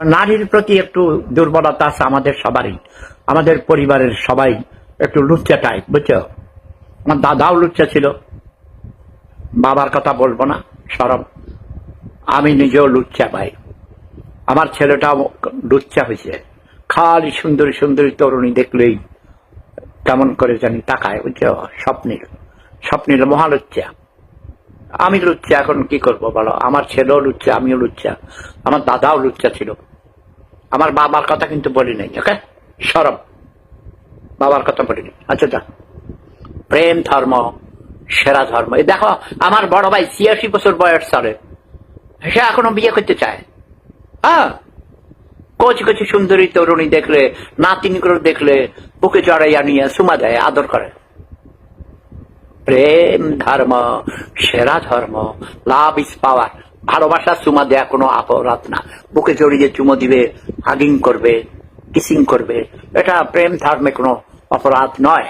নারীর প্রতি একটু দুর্বলতা আছে আমাদের সবারই, আমাদের পরিবারের সবাই একটু লুচ্চা টাইপ, বুঝছো? আমার দাদাও লুচ্চা ছিল, বাবার কথা বলবো না, সরব। আমি নিজেও লুচ্চা ভাই, আমার ছেলেটাও লুচ্চা হয়েছে। খালি সুন্দরী সুন্দরী তরুণী দেখলেই কেমন করে জানি তাকায়, বুঝছো? স্বপ্নীল মহালুচ্চা। আমি লুচ্চা, এখন কি করব বলো? আমার ছেলেও লুচ্চা, আমিও লুচ্চা, আমার দাদাও লুচ্চা ছিল। আমার বাবার কথা কিন্তু বলি নাই, ওকে? সরব, বাবার কথা বলিনি। আচ্ছা যা, প্রেম ধর্ম সেরা ধর্ম। এই দেখো, আমার বড় ভাই ৮৬ বছর বয়স চলে, সে এখনো বিয়ে করতে চায়। হ্যাঁ, কচি কচি সুন্দরী তরুণী দেখলে, নাতিনগুলো দেখলে বুকে জড়াইয়া নিয়ে চুমা দেয়, আদর করে। প্রেম ধর্ম সেরা ধর্ম, লাভ ইজ পাওয়ার। ভালোবাসা চুমা দেয়া কোনো অপরাধ না। বুকে জড়িয়ে চুমো দিবে, হাগিং করবে, কিসিং করবে, এটা প্রেম ধর্মে কোনো অপরাধ নয়।